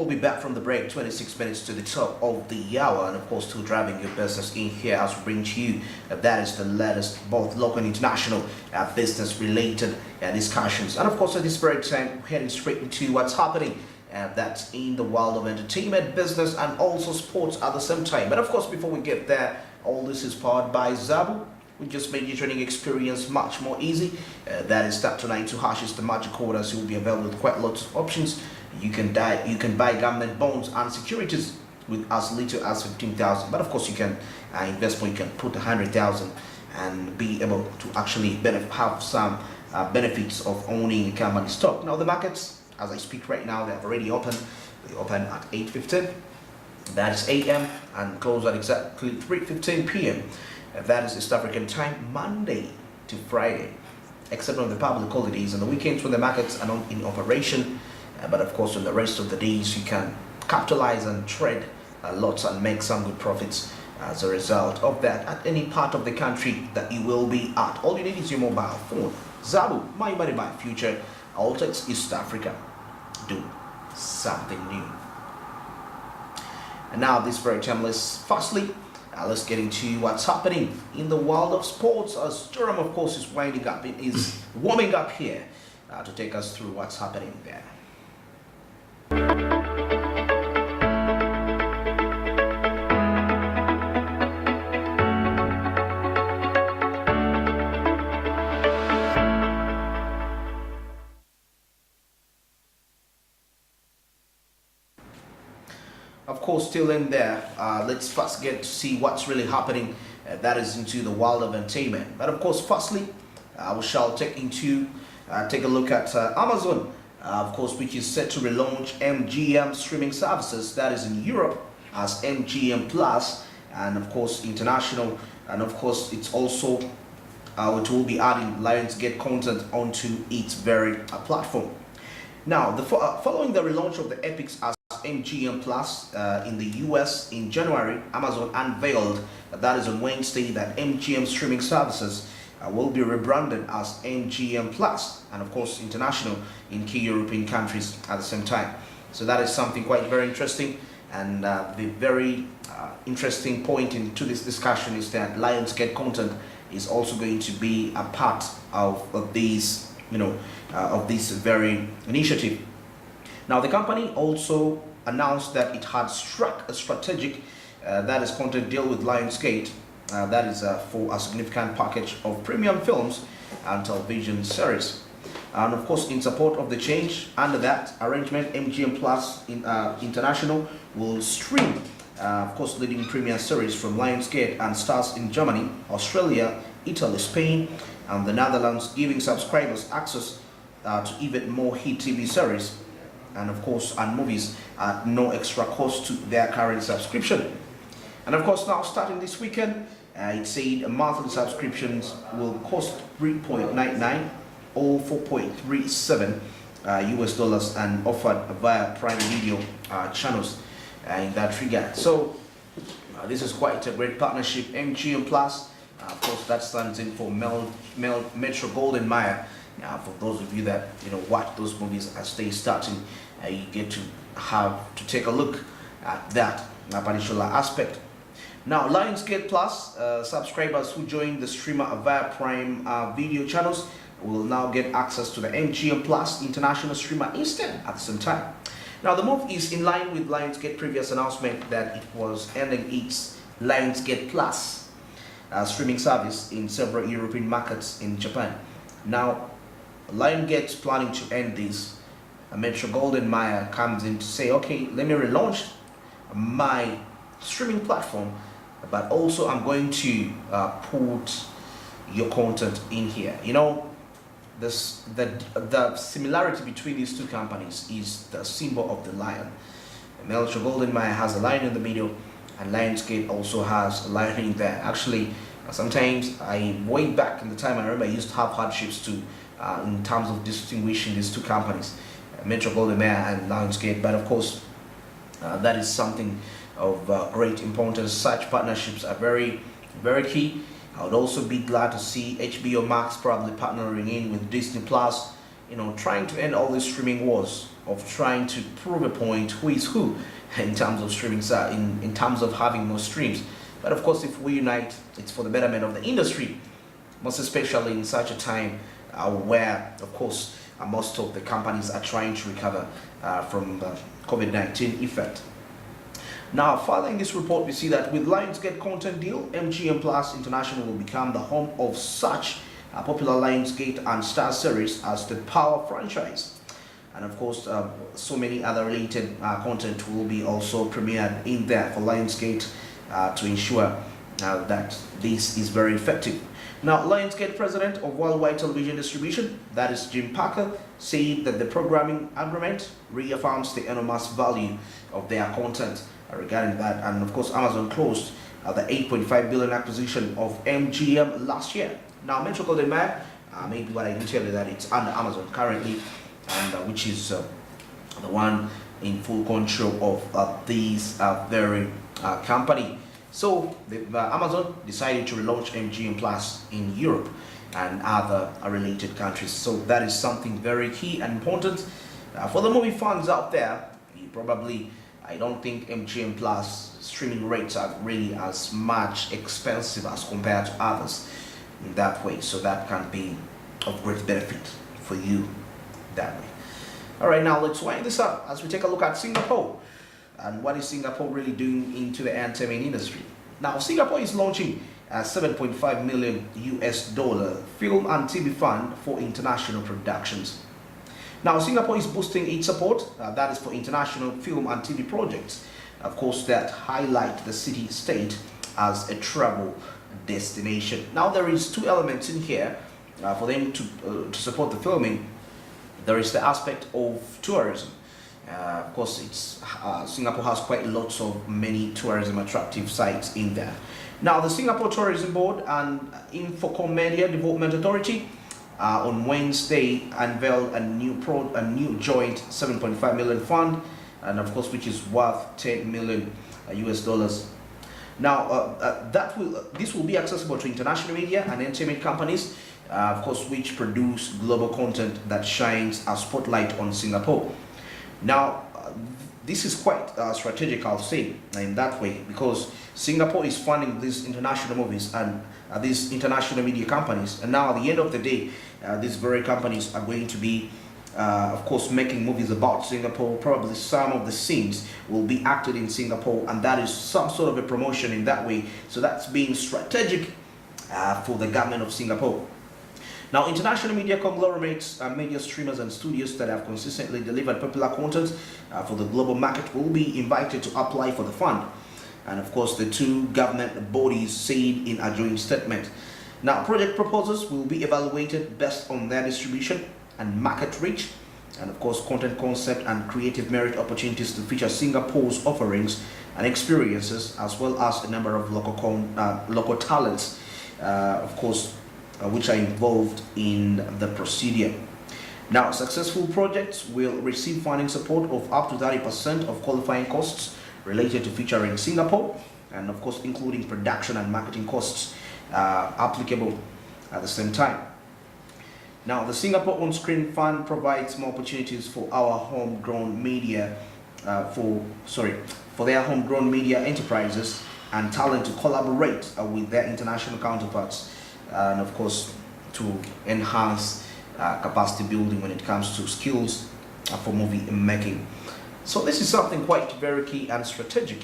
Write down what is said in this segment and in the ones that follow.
be back from the break, 26 minutes to the top of the hour, and of course still driving your business in here as we bring to you that is the latest both local and international business related discussions. And of course at this very time we're heading straight into what's happening that's in the world of entertainment, business and also sports at the same time. But of course before we get there, all this is powered by Zabu. We just made your trading experience much more easy. That is star 292 hashes the magic orders. You will be available with quite lots of options. You can buy government bonds and securities with as little as 15,000. But of course you can invest more. You can put 100,000 and be able to actually have some benefits of owning a company stock. Now the markets, as I speak right now, they have already opened. They open at 8:15. That is AM and close at exactly 3:15 p.m. That is East African time, Monday to Friday, except on the public holidays and the weekends when the markets are not in operation. But of course on the rest of the days you can capitalize and trade lots and make some good profits as a result of that at any part of the country that you will be at. All you need is your mobile phone. Zabu, my money, my future. Altex East Africa. Do something new. And now this very time, let's get into what's happening in the world of sports, as JORAM of course is warming up here to take us through what's happening there. Of course, still in there, let's first get to see what's really happening that is into the world of entertainment. But of course, firstly, we shall take a look at Amazon, of course, which is set to relaunch MGM streaming services, that is in Europe as MGM Plus, and of course international, and of course it's also it will be adding Lionsgate content onto its very platform. Now, following the relaunch of the Epics as MGM Plus in the US in January, Amazon unveiled that is on Wednesday that MGM streaming services will be rebranded as MGM Plus, and of course international in key European countries at the same time. So that is something quite very interesting, and the very interesting point into this discussion is that Lionsgate content is also going to be a part of these, of this very initiative. Now the company also announced that it had struck a strategic that is content deal with Lionsgate, that is for a significant package of premium films and television series. And of course, in support of the change, under that arrangement, MGM Plus International will stream, of course, leading premium series from Lionsgate and stars in Germany, Australia, Italy, Spain, and the Netherlands, giving subscribers access to even more hit TV series and of course and movies at no extra cost to their current subscription. And of course now starting this weekend, it said monthly subscriptions will cost $3.99 or 4.37 US dollars and offered via Prime Video channels in that regard. So this is quite a great partnership. MGM Plus, of course, that stands in for Metro Golden Mayer. For those of you that watch those movies as they starting, you get to have to take a look at that particular aspect. Now, Lionsgate Plus subscribers who join the streamer via Prime Video channels will now get access to the MGM Plus international streamer instead at the same time. Now, the move is in line with Lionsgate previous announcement that it was ending its Lionsgate Plus streaming service in several European markets in Japan. Now, Lionsgate's planning to end this. Metro Golden Mayer comes in to say, okay, let me relaunch my streaming platform, but also I'm going to put your content in here. The similarity between these two companies is the symbol of the lion. Metro Golden Mayer has a lion in the middle, and Lionsgate also has a lion in there. Actually, sometimes way back in the time, I remember I used to have hardships to in terms of distinguishing these two companies, Metro Golden Mayer and Lionsgate. But of course, that is something of great importance. Such partnerships are very, very key. I would also be glad to see HBO Max probably partnering in with Disney Plus, trying to end all these streaming wars of trying to prove a point who is who in terms of streaming, in terms of having more streams. But of course, if we unite, it's for the betterment of the industry, most especially in such a time where, of course, most of the companies are trying to recover from the COVID-19 effect. Now, further in this report, we see that with Lionsgate content deal, MGM Plus International will become the home of such popular Lionsgate and Star series as the Power franchise. And of course, so many other related content will be also premiered in there for Lionsgate to ensure that this is very effective. Now, Lionsgate president of Worldwide Television Distribution, that is Jim Parker, said that the programming agreement reaffirms the enormous value of their content regarding that. And of course, Amazon closed the 8.5 billion acquisition of MGM last year. Now, Metro Golden Map, maybe what I didn't tell you that it's under Amazon currently, and which is the one in full control of these very company. So Amazon decided to relaunch MGM Plus in Europe and other related countries. So that is something very key and important for the movie fans out there. I don't think MGM Plus streaming rates are really as much expensive as compared to others in that way. So that can be of great benefit for you that way. All right, now let's wind this up as we take a look at Singapore. And what is Singapore really doing into the entertainment industry? Now, Singapore is launching a $7.5 million film and TV fund for international productions. Now, Singapore is boosting its support, that is for international film and TV projects, of course, that highlight the city-state as a travel destination. Now, there is two elements in here for them to support the filming. There is the aspect of tourism. Of course, Singapore has quite lots of many tourism attractive sites in there. Now, the Singapore Tourism Board and Infocom Media Development Authority on Wednesday unveiled a new joint 7.5 million fund, and of course, which is worth $10 million. Now, this will be accessible to international media and entertainment companies, of course, which produce global content that shines a spotlight on Singapore. Now, this is quite strategic, I'll say, in that way, because Singapore is funding these international movies and these international media companies. And now, at the end of the day, these very companies are going to be, of course, making movies about Singapore. Probably some of the scenes will be acted in Singapore, and that is some sort of a promotion in that way. So that's being strategic for the government of Singapore. Now, international media conglomerates, media streamers and studios that have consistently delivered popular content for the global market will be invited to apply for the fund. And of course, the two government bodies said in a joint statement. Now, project proposals will be evaluated based on their distribution and market reach, and of course, content concept and creative merit opportunities to feature Singapore's offerings and experiences, as well as a number of local talents, of course, which are involved in the procedure. Now, successful projects will receive funding support of up to 30% of qualifying costs related to featuring Singapore, and of course, including production and marketing costs applicable at the same time. Now, the Singapore On-Screen Fund provides more opportunities for our homegrown media, for their homegrown media enterprises and talent to collaborate with their international counterparts, and of course to enhance capacity building when it comes to skills for movie making. So this is something quite very key and strategic,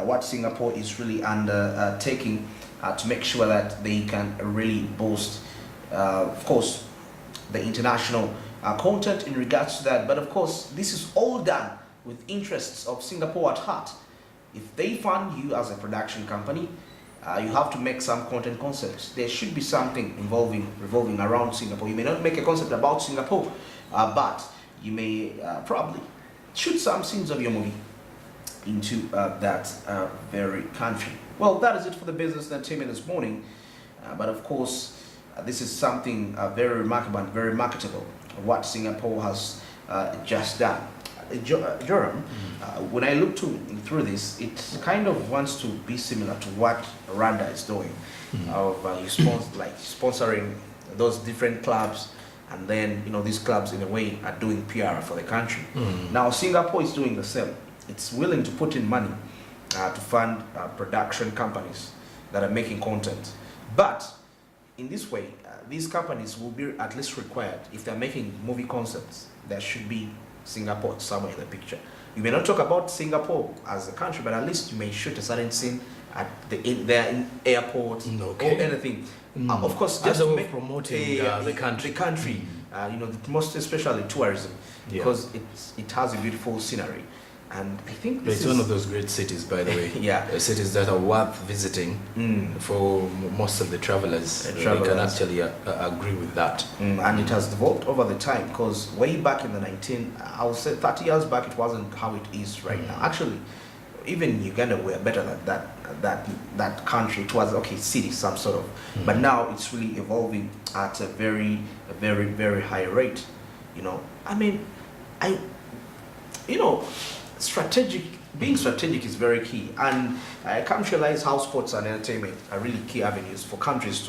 what Singapore is really undertaking to make sure that they can really boost, of course, the international content in regards to that. But of course, this is all done with interests of Singapore at heart. If they fund you as a production company, you have to make some content concepts. There should be something revolving around Singapore. You may not make a concept about Singapore, but you may probably shoot some scenes of your movie into that very country. Well, that is it for the business and entertainment this morning. But of course, this is something very remarkable and very marketable, what Singapore has just done. JORAM, when I look through this, it kind of wants to be similar to what Rwanda is doing, of sponsoring those different clubs and then these clubs in a way are doing PR for the country. Now Singapore is doing the same. It's willing to put in money to fund production companies that are making content, but in this way these companies will be at least required, if they're making movie concepts, there should be Singapore somewhere in the picture. You may not talk about Singapore as a country, but at least you may shoot a certain scene at the airport or anything. Of course, just to make promoting the country. Most especially tourism, because it has a beautiful scenery. And I think it's one of those great cities, by the way. Cities that are worth visiting for most of the travelers. They can actually agree with that. And it has evolved over the time, because way back in the I would say 30 years back, it wasn't how it is right now. Actually, even Uganda were better than that country. It was city some sort of, but now it's really evolving at a very very high rate. Being strategic is very key, and I come to realize how sports and entertainment are really key avenues for countries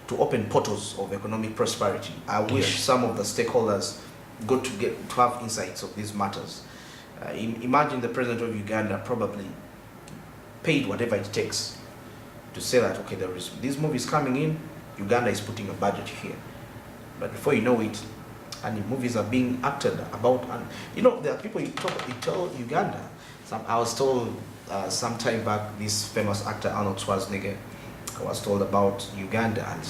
to open portals of economic prosperity. I wish some of the stakeholders got to have insights of these matters. Imagine the president of Uganda probably paid whatever it takes to say that there is these movies coming in, Uganda is putting a budget here, but before you know it, and the movies are being acted about, and there are people you tell Uganda. I was told some time back, this famous actor Arnold Schwarzenegger was told about Uganda, and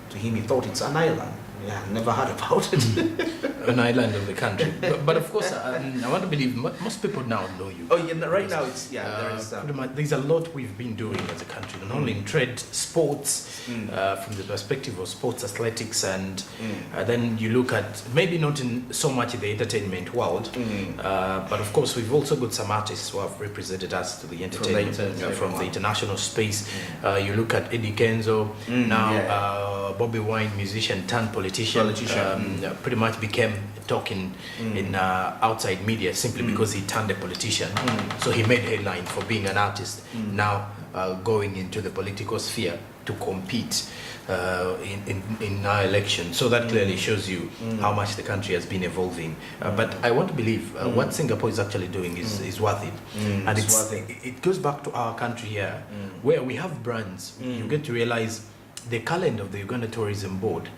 to him he thought it's an island. Never heard about it. An island of the country. But of course, I want to believe most people now know you. Right now it's there is. There's a lot we've been doing as a country, not only in trade, sports, from the perspective of sports athletics, and then you look at maybe not in so much in the entertainment world, but of course we've also got some artists who have represented us to the entertainment from the international space. You look at Eddie Kenzo, now Bobby Wine, musician turned politician, pretty much became talking in outside media simply because he turned a politician. So he made headline for being an artist, now going into the political sphere to compete in our election. So that clearly shows you how much the country has been evolving. But I want to believe what Singapore is actually doing is worth it. And it goes back to our country here, where we have brands. You get to realize the calendar of the Uganda Tourism Board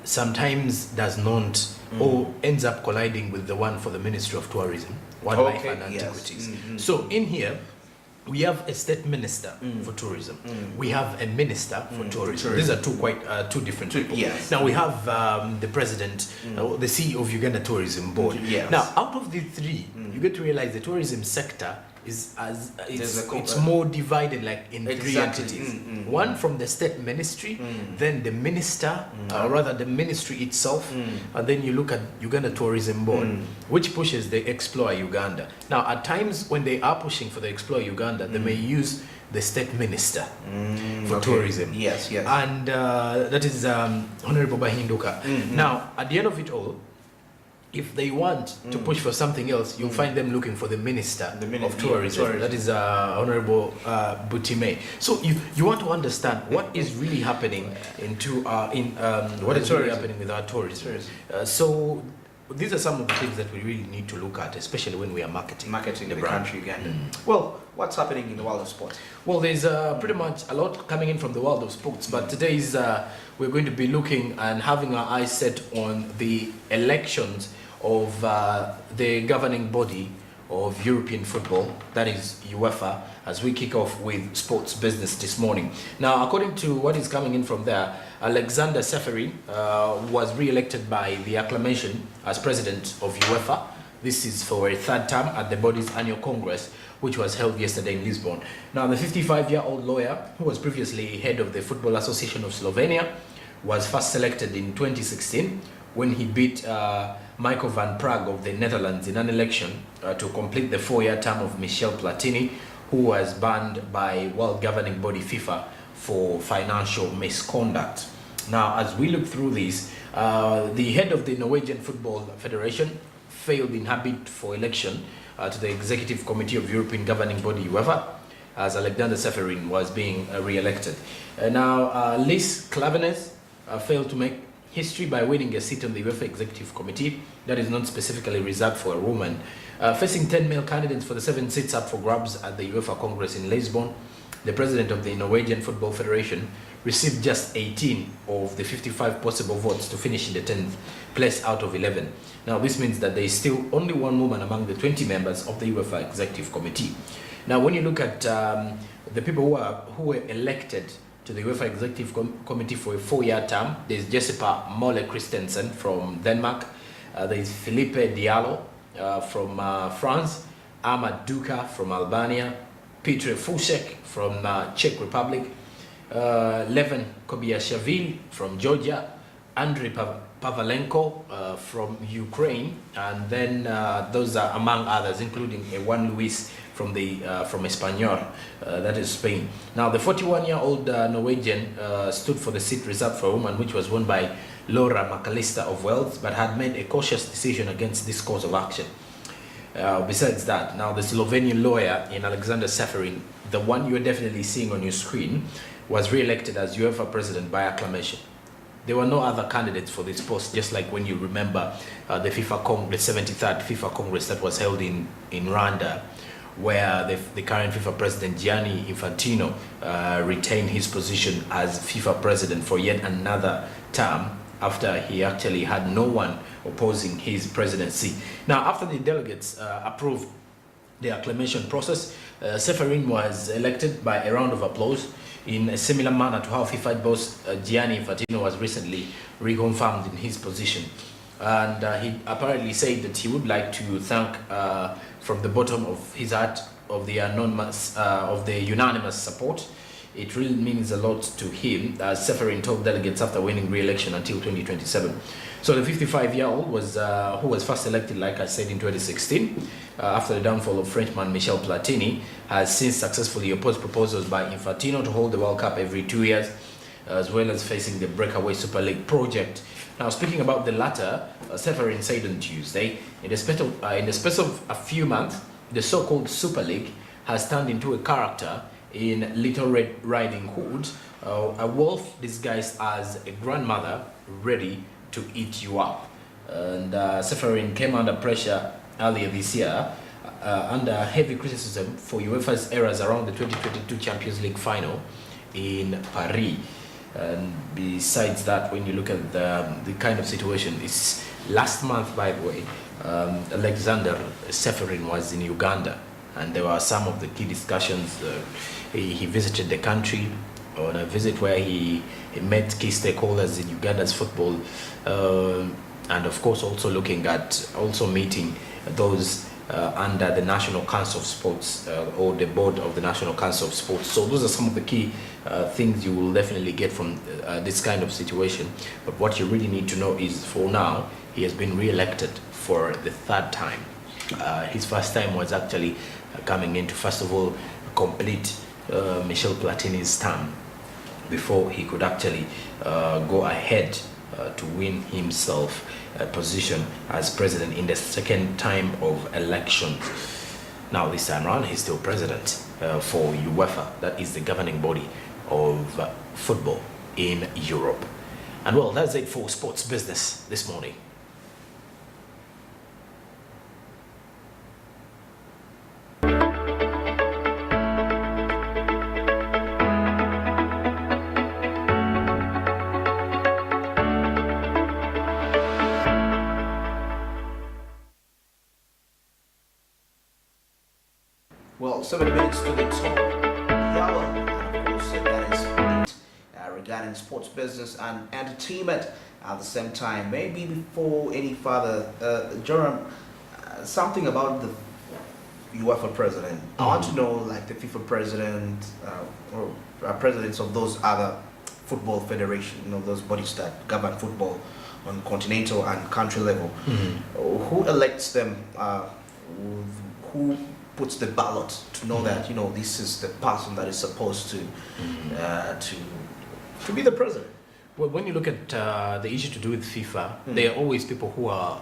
sometimes does not or ends up colliding with the one for the Ministry of Tourism, Wildlife and Antiquities. So in here, we have a state minister for tourism. We have a minister for tourism. These are two different people. Now we have the president, the CEO of Uganda Tourism Board. Now out of the three, you get to realize the tourism sector it's more divided in three entities. One from the state ministry, then the minister, or rather the ministry itself, and then you look at Uganda Tourism Board, which pushes the Explore Uganda. Now at times when they are pushing for the Explore Uganda, they may use the state minister for tourism. And that is Honorable Bahinduka. Now at the end of it all, if they want to push for something else, you'll find them looking for the minister of tourism. That is Honorable Butime. So you want to understand what is really happening what is really happening with our tourism. So these are some of the things that we really need to look at, especially when we are marketing the country again. Well, what's happening in the world of sports? Well, there's pretty much a lot coming in from the world of sports, but today we're going to be looking and having our eyes set on the elections of the governing body of European football, that is UEFA, as we kick off with sports business this morning. Now, according to what is coming in from there, Alexander Seferin was re-elected by the acclamation as president of UEFA. This is for a third term at the body's annual congress, which was held yesterday in Lisbon. Now, the 55-year-old lawyer, who was previously head of the Football Association of Slovenia, was first selected in 2016 when he beat Michael van Praag of the Netherlands in an election to complete the 4-year term of Michel Platini, who was banned by world governing body FIFA for financial misconduct. Now, as we look through this, the head of the Norwegian Football Federation failed in her bid for election to the Executive Committee of European Governing Body UEFA, as Alexander Seferin was being re-elected. Now, Liz Klavenes failed to make history by winning a seat on the UEFA Executive Committee that is not specifically reserved for a woman. Facing 10 male candidates for the 7 seats up for grabs at the UEFA Congress in Lisbon, the president of the Norwegian Football Federation received just 18 of the 55 possible votes to finish in the 10th place out of 11. Now, this means that there is still only one woman among the 20 members of the UEFA Executive Committee. Now, when you look at the people who were elected to the UEFA Executive Committee for a 4-year term, there's Jesper Mole Christensen from Denmark, there's Philippe Diallo from France, Ahmad Duka from Albania, Petr Fušek from Czech Republic, Leven Kobiashvili from Georgia, Andriy Pavalenko from Ukraine, and then those are among others, including Juan Luis from Espanyol, that is Spain. Now, the 41-year-old Norwegian stood for the seat reserved for a woman, which was won by Laura McAllister of Wales, but had made a cautious decision against this course of action. Besides that, now the Slovenian lawyer in Alexander Seferin, the one you're definitely seeing on your screen, was re-elected as UEFA president by acclamation. There were no other candidates for this post, just like when you remember the 73rd FIFA Congress that was held in Rwanda, where the current FIFA president Gianni Infantino retained his position as FIFA president for yet another term after he actually had no one opposing his presidency. Now, after the delegates approved the acclamation process, Seferin was elected by a round of applause in a similar manner to how FIFA boss Gianni Infantino was recently reconfirmed in his position. And he apparently said that he would like to thank from the bottom of his heart of the unanimous support. It really means a lot to him, as Seferin told delegates after winning re-election until 2027. So the 55-year-old was who was first elected, like I said, in 2016, after the downfall of Frenchman Michel Platini, has since successfully opposed proposals by Infantino to hold the World Cup every 2 years, as well as facing the breakaway Super League project. Now, speaking about the latter, Seferin said on Tuesday, in the space of a few months, the so-called Super League has turned into a character in Little Red Riding Hood, a wolf disguised as a grandmother ready to eat you up. And Seferin came under pressure earlier this year under heavy criticism for UEFA's errors around the 2022 Champions League final in Paris. And besides that, when you look at the kind of situation, it's last month, by the way, Alexander Seferin was in Uganda, and there were some of the key discussions. He visited the country on a visit where he met key stakeholders in Uganda's football, and of course also looking at meeting those under the National Council of Sports or the board of the National Council of Sports. So those are some of the key things you will definitely get from this kind of situation. But what you really need to know is, for now, he has been re-elected for the 3rd time. His first time was actually coming in to, first of all, complete Michel Platini's term before he could actually go ahead to win himself a position as president in the 2nd time of elections. Now, this time around, he's still president for UEFA, that is the governing body of football in Europe. And well, that's it for sports business this morning. Well, 7 minutes to the top of the hour, and of course that is it regarding sports business and entertainment at the same time. Maybe before any further, Joram, something about the UEFA president. I want to know, like, the FIFA president or presidents of those other football federations, those bodies that govern football on continental and country level. Who elects them? Who puts the ballot to know that this is the person that is supposed to be the president? Well, when you look at the issue to do with FIFA, there are always people who are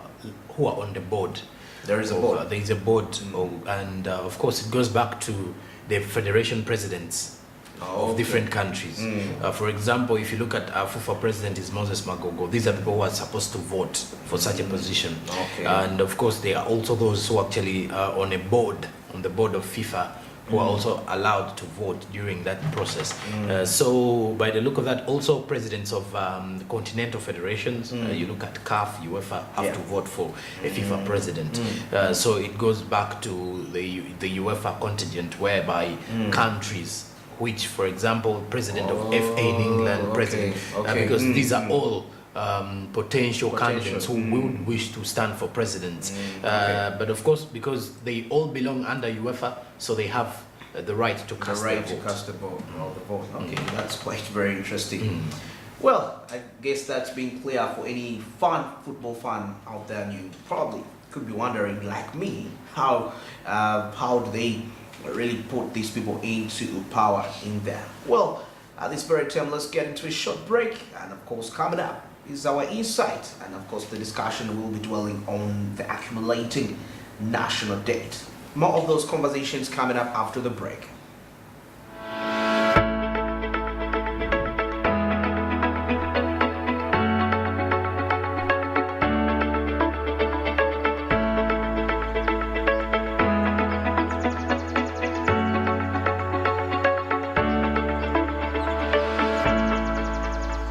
on the board. There is a board. There is a board, and of course it goes back to the federation presidents of different countries. For example, if you look at our FIFA president is Moses Magogo, these are people who are supposed to vote for such a position. And of course, there are also those who actually are on the board of FIFA, who are also allowed to vote during that process. So by the look of that, also presidents of the continental federations, you look at CAF, UEFA, have to vote for a FIFA president. So it goes back to the UEFA contingent, whereby countries, which, for example, president of FA in England, president, because these are all potential candidates who would wish to stand for presidents. But of course, because they all belong under UEFA, so they have the right to cast the vote. Okay, that's quite very interesting. Well, I guess that's been clear for any football fan out there. And you probably could be wondering, like me, how do they really put these people into power in there? Well, at this very time, let's get into a short break, and of course, coming up is our insight, and of course the discussion will be dwelling on the accumulating national debt. More of those conversations coming up after the break.